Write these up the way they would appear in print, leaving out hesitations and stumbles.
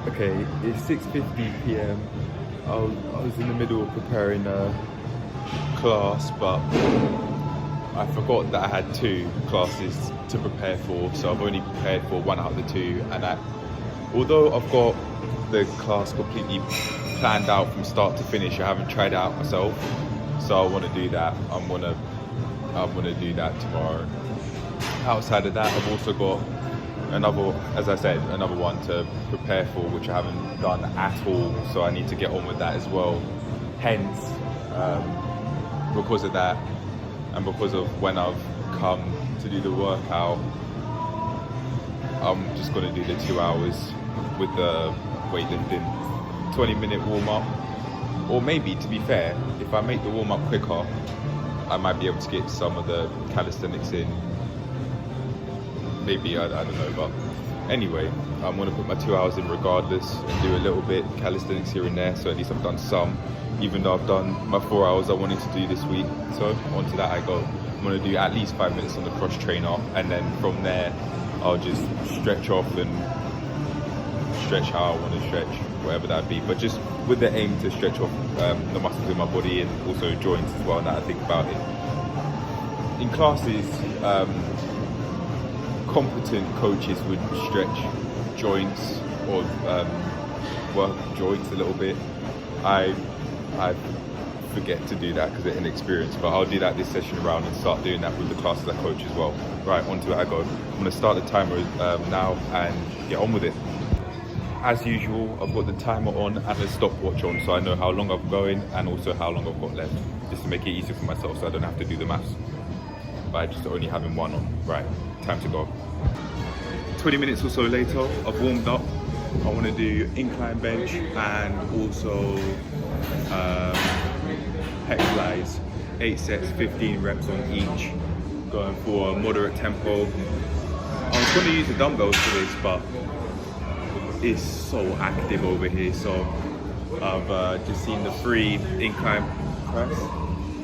Okay, it's 6:50 p.m. I was in the middle of preparing a class, but I forgot that I had two classes to prepare for, so I've only prepared for one out of the two. And although I've got the class completely planned out from start to finish, I haven't tried it out myself. So I want to do that. I'm gonna do that tomorrow. Outside of that, I've also got another, as I said, another one to prepare for, which I haven't done at all. So I need to get on with that as well. Hence, because of that, and because of when I've come to do the workout, I'm just gonna do the 2 hours with the weightlifting, 20-minute warm up. Or maybe, to be fair, if I make the warm up quicker, I might be able to get some of the calisthenics in. Maybe, I don't know, but anyway, I'm gonna put my 2 hours in regardless and do a little bit calisthenics here and there, so at least I've done some, even though I've done my 4 hours I wanted to do this week. So onto that I go. I'm gonna do at least 5 minutes on the cross trainer, and then from there I'll just stretch off and stretch how I want to stretch, whatever that be, but just with the aim to stretch off the muscles in my body and also joints as well, now that I think about it. In classes, competent coaches would stretch joints or work joints a little bit. I forget to do that because of inexperience, but I'll do that this session around and start doing that with the classes I coach as well. Right, onto it I go. I'm going to start the timer now and get on with it. As usual, I've got the timer on and the stopwatch on, so I know how long I'm going and also how long I've got left, just to make it easier for myself so I don't have to do the maths by just only having one on. Right, time to go. 20 minutes or so later, I've warmed up. I want to do incline bench and also pec flies, 8 sets, 15 reps on each, going for a moderate tempo. I was going to use the dumbbells for this, but it's so active over here, so I've just seen the free incline press,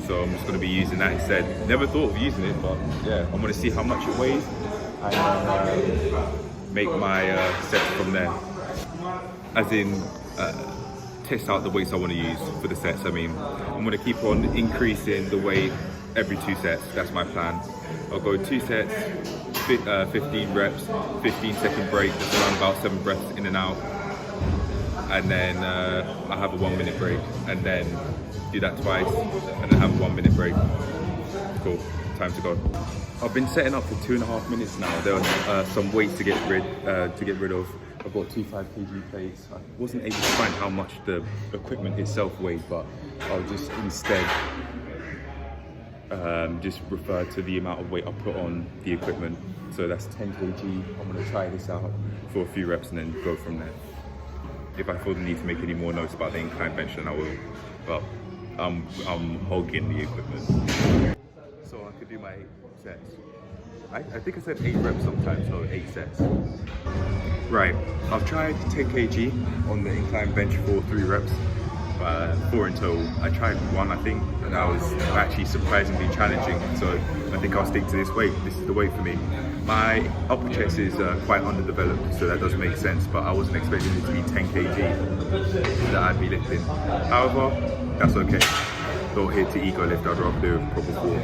so I'm just going to be using that instead. Never thought of using it, but yeah, I'm going to see how much it weighs and make my sets from there, as in test out the weights I want to use for the sets. I mean, I'm going to keep on increasing the weight every 2 sets. That's my plan. I'll go 2 sets, 15 reps, 15-second break, just around about 7 breaths in and out, and then I have a 1 minute break, and then do that twice, and then have a 1 minute break. Cool, time to go. I've been setting up for 2.5 minutes now. There are some weights to get rid of. I've got 2 5 kg plates. I wasn't able to find how much the equipment itself weighed, but I'll just instead just refer to the amount of weight I put on the equipment. So that's 10 kg. I'm going to try this out for a few reps and then go from there. If I feel the need to make any more notes about the incline bench, then I will. But I'm hogging the equipment. So I could do my 8 sets. I think I said 8 reps sometimes, so 8 sets. Right, I've tried 10 kg on the incline bench for 3 reps. 4 in total. I tried 1, I think, and that was actually surprisingly challenging, so I think I'll stick to this weight. This is the weight for me. My upper chest is quite underdeveloped, so that does make sense, but I wasn't expecting it to be 10 kg that I'd be lifting. However, that's okay. Not here to ego lift, I'd rather do a proper 4.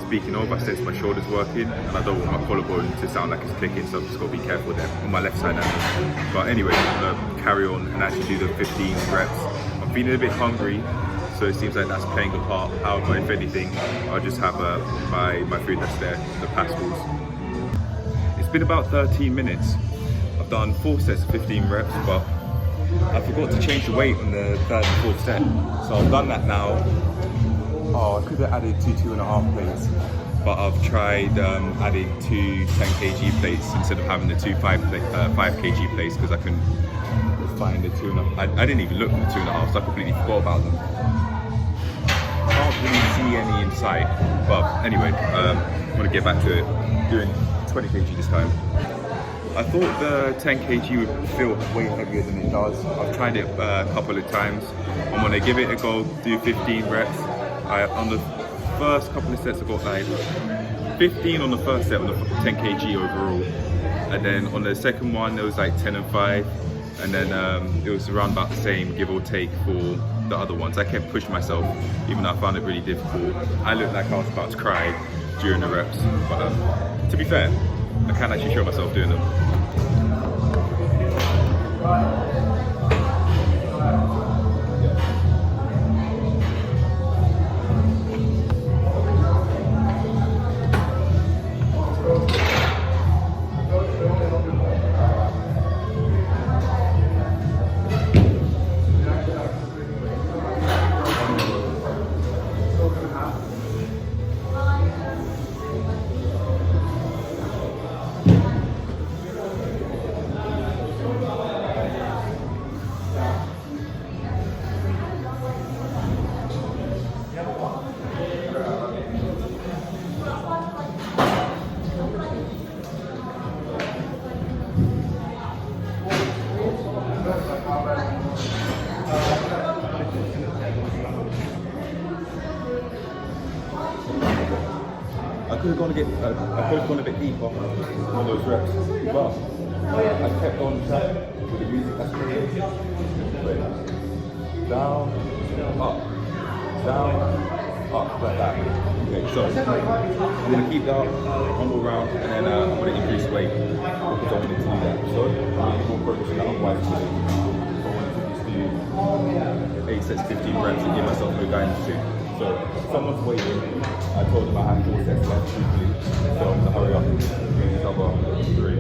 Speaking of, I sense my shoulders working, and I don't want my collarbone to sound like it's clicking, so I've just got to be careful there, on my left side now. But anyway, I'm going to carry on and actually do the 15 reps. I'm feeling a bit hungry, so it seems like that's playing a part. However, if anything, I'll just have my food that's there, the pastilles. It's been about 13 minutes. I've done 4 sets of 15 reps, but I forgot to change the weight on the 3rd and 4th set. So I've done that now. Oh, I could have added 2 2.5 plates, but I've tried adding 2 10 kg plates instead of having the 2 5 kg plates, because I couldn't find the 2.5. I didn't even look for the 2.5, so I completely forgot about them. Can't really see any in sight, but anyway, I'm gonna get back to it, doing 20 kg this time. I thought the 10 kg would feel way heavier than it does. I've tried it a couple of times. I'm gonna give it a go, do 15 reps. On the first couple of sets I got like 15 on the first set on the 10 kg overall, and then on the second one there was like 10 and 5, and then it was around about the same, give or take, for the other ones. I kept pushing myself, even though I found it really difficult. I looked like I was about to cry during the reps, but to be fair, I can actually show myself doing them. I could have gone a bit deeper on those reps, but I kept on track with the music that's playing. Down, up, like that. Okay, so I'm gonna keep that one more round, and then I'm gonna increase weight because I wanted to do that. So I'm gonna get more progress on that. Otherwise, I wanted to just do 8 sets, 15 reps, and give myself no guidance to. So someone's waiting. I told them I had 4 sets left briefly, so I'm gonna hurry up and do these other 3.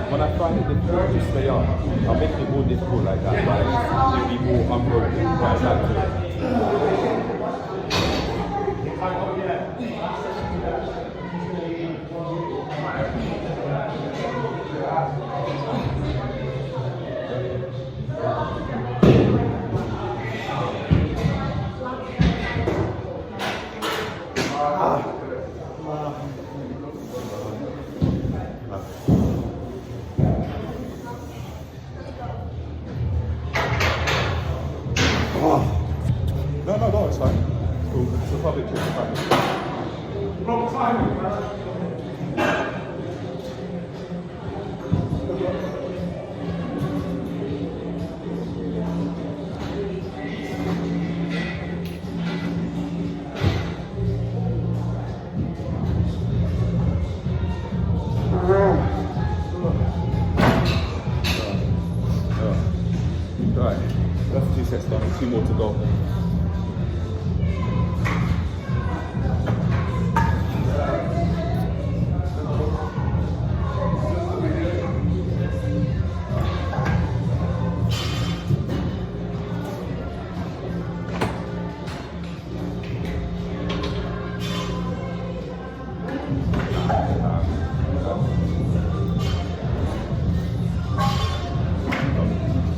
When I find it difficult to stay up, I'll make it more difficult like that, but it'll be more unbroken. Right, No, it's fine. Cool. It's a public trip. Wrong time. Right, that's 2 sets done, 2 more to go.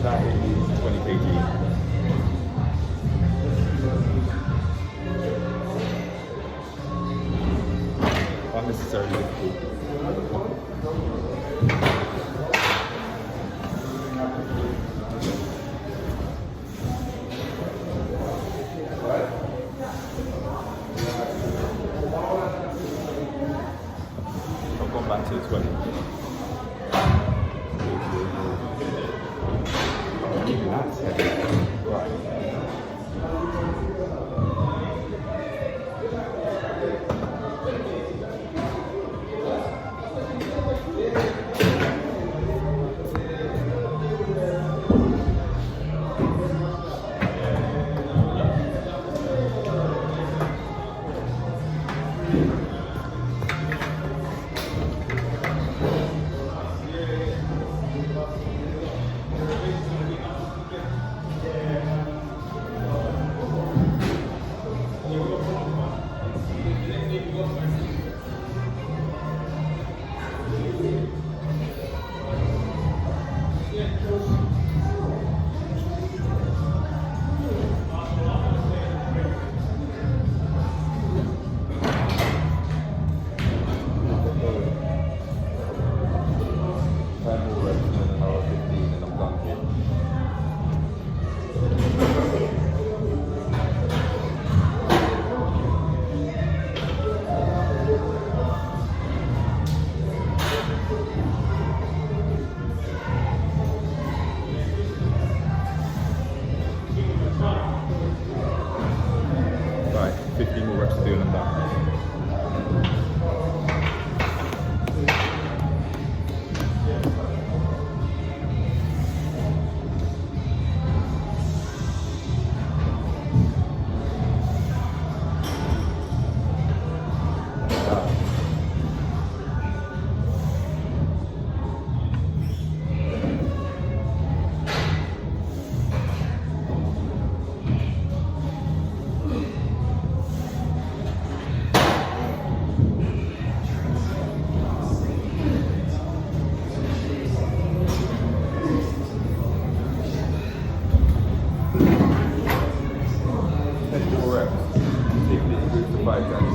That is 20 kg. Unnecessarily difficult. I've gone back to 20. That's heavy. Right. 15 and I'm done here. Right, 15 more reps to do and I'm done.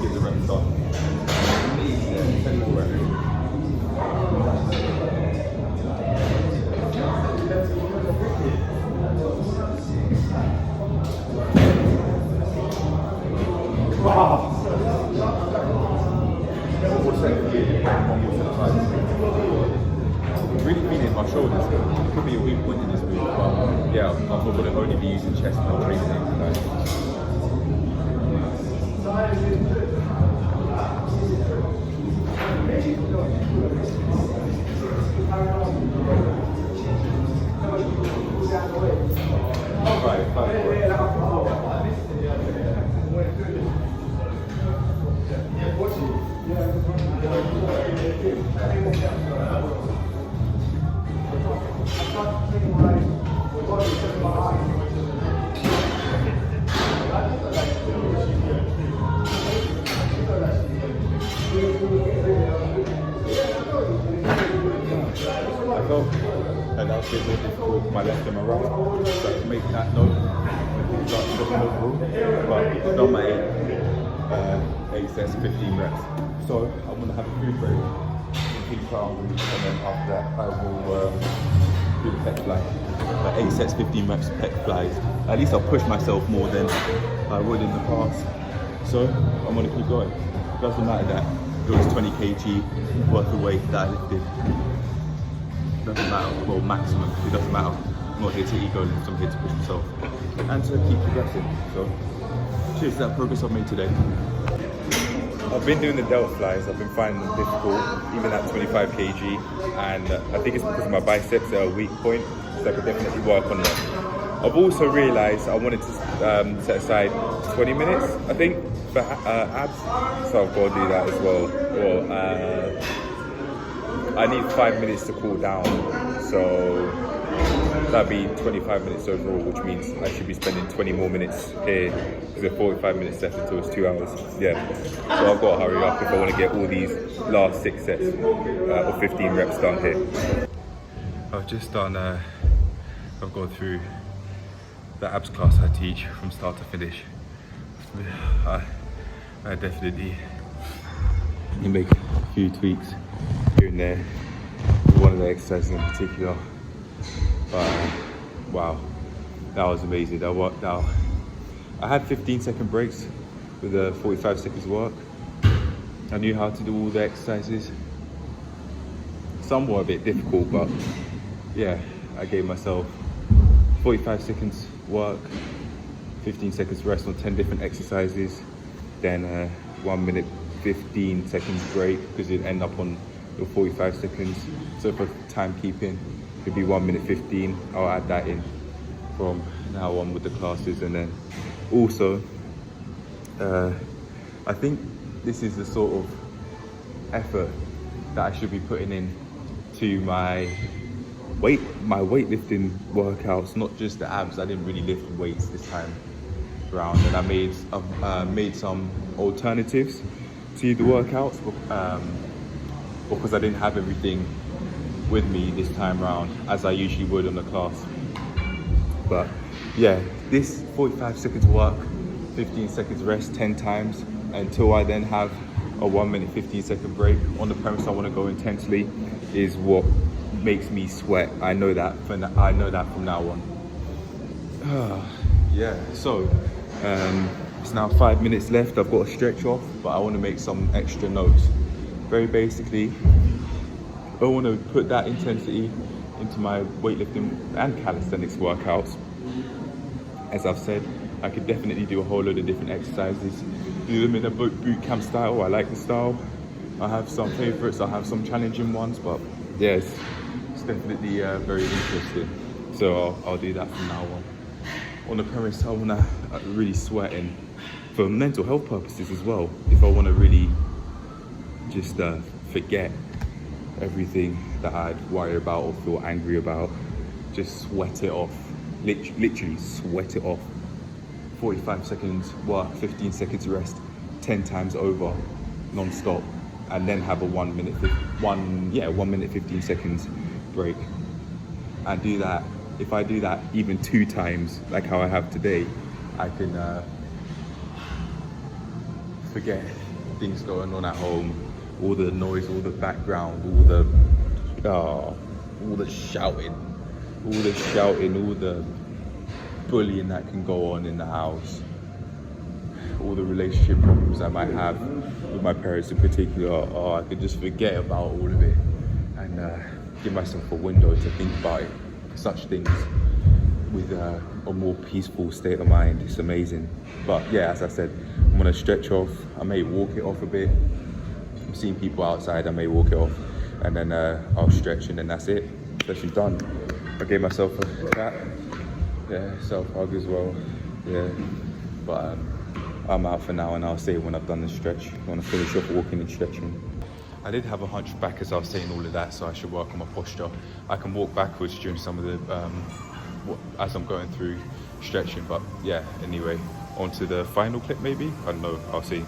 Get the reps on. Yeah, 10 more reps. Wow. Really feeling my shoulders. It could be a weak point in this move, but yeah, I'm probably going to only be using chest and training. And that was a bit more difficult with my left and my right. So to make that note, but I've done my 8 sets, 15 reps. So I'm going to have a food break, keep calm, and then after that I will do the pec fly. My 8 sets, 15 reps pec flies. At least I'll push myself more than I would in the past. So I'm going to keep going. Doesn't matter that it was 20 kg worth of weight that I lifted. Doesn't matter, well maximum, it doesn't matter. I'm not here to ego lift, I'm here to push myself and to keep progressing. So cheers to that progress I've made today. I've been doing the delt flies, I've been finding them difficult, even at 25 kg, and I think it's because of my biceps are a weak point, so I could definitely work on them. I've also realised I wanted to set aside 20 minutes, I think, for abs, so I've got to do that as well. I need 5 minutes to cool down, so that'd be 25 minutes overall, which means I should be spending 20 more minutes here because there's 45 minutes left until it's 2 hours. Yeah, so I've got to hurry up if I want to get all these last 6 sets or 15 reps done here. I've just done, I've gone through the abs class I teach from start to finish. I definitely need to make a few tweaks here and there, one of the exercises in particular, but wow, that was amazing. That worked out. I had 15-second breaks with the 45 seconds work. I knew how to do all the exercises. Some were a bit difficult, but yeah, I gave myself 45 seconds work, 15 seconds rest on 10 different exercises, then 1 minute 15 seconds break because it'd end up on your 45 seconds. So for timekeeping, it'd be 1 minute 15. I'll add that in from now on with the classes. And then also, I think this is the sort of effort that I should be putting in to my weightlifting workouts, not just the abs. I didn't really lift weights this time around, and I made some alternatives to the workouts because I didn't have everything with me this time around as I usually would on the class. But yeah, this 45 seconds work, 15 seconds rest 10 times until I then have a 1 minute 15 second break on the premise I want to go intensely is what makes me sweat. I know that from now on. Yeah, so it's now 5 minutes left. I've got to stretch off, but I want to make some extra notes. Very basically, I want to put that intensity into my weightlifting and calisthenics workouts. As I've said, I could definitely do a whole load of different exercises, do them in a boot camp style. I like the style. I have some favorites, I have some challenging ones, but yeah, it's definitely very interesting. So I'll do that from now on. On the premise, I want to really sweat, and for mental health purposes as well. If I want to really just forget everything that I'd worry about or feel angry about, just sweat it off. Literally sweat it off. 45 seconds work, 15 seconds rest, 10 times over, non-stop, and then have a 1 minute 15 seconds break. And do that. If I do that even 2 times, like how I have today, I can forget things going on at home, all the noise, all the background, all the shouting, all the bullying that can go on in the house, all the relationship problems I might have with my parents in particular. I could just forget about all of it and give myself a window to think about it. Such things with a more peaceful state of mind. It's amazing. But yeah, as I said, I'm gonna stretch off. I may walk it off a bit. I'm seeing people outside, I may walk it off, and then I'll stretch, and then that's it. Session's done. I gave myself a clap. Yeah, self-hug as well. Yeah, but I'm out for now, and I'll say when I've done the stretch. I want to finish off walking and stretching. I did have a hunchback as I was saying all of that, so I should work on my posture. I can walk backwards during some of the, as I'm going through stretching, but yeah, anyway, on to the final clip maybe? I don't know, I'll see.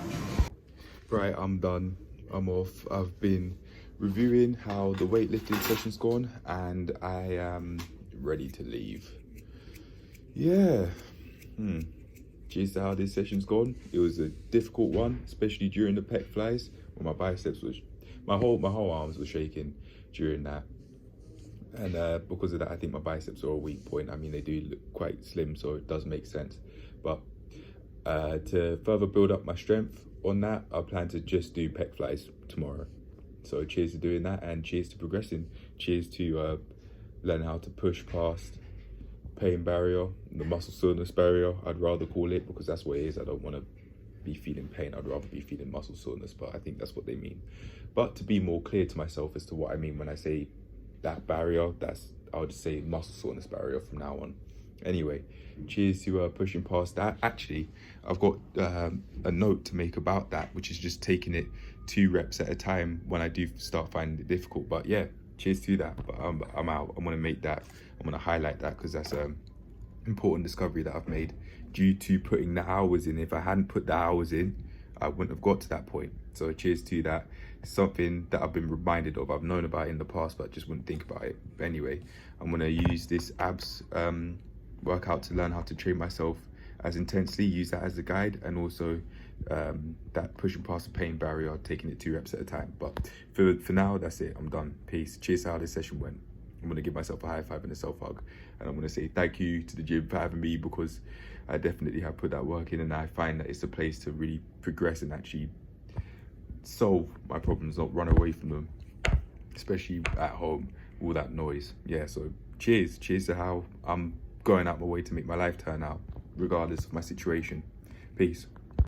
Right, I'm done, I'm off. I've been reviewing how the weightlifting session's gone, and I am ready to leave. Yeah, Cheers to how this session's gone. It was a difficult one, especially during the pec flies, when my biceps was, my whole arms were shaking during that. And because of that, I think my biceps are a weak point. I mean, they do look quite slim, so it does make sense. But to further build up my strength on that, I plan to just do pec flies tomorrow. So cheers to doing that, and cheers to progressing. Cheers to learning how to push past pain barrier, the muscle soreness barrier, I'd rather call it, because that's what it is. I don't want to be feeling pain, I'd rather be feeling muscle soreness, but I think that's what they mean. But to be more clear to myself as to what I mean when I say that barrier, I'll just say muscle soreness barrier from now on. Anyway, cheers to pushing past that. Actually, I've got a note to make about that, which is just taking it 2 reps at a time when I do start finding it difficult. But yeah, cheers to that. But I'm out. I'm gonna make that, I'm gonna highlight that, because that's an important discovery that I've made due to putting the hours in. If I hadn't put the hours in, I wouldn't have got to that point. So cheers to that. It's something that I've been reminded of. I've known about it in the past, but just wouldn't think about it. But anyway, I'm gonna use this abs workout to learn how to train myself as intensely, use that as a guide, and also that pushing past the pain barrier, taking it 2 reps at a time. But for now, that's it. I'm done. Peace. Cheers to how this session went. I'm gonna give myself a high five and a self hug, and I'm gonna say thank you to the gym for having me, because I definitely have put that work in, and I find that it's a place to really progress and actually solve my problems, not run away from them, especially at home, all that noise. Yeah, so cheers to how I'm going out my way to make my life turn out, regardless of my situation. Peace.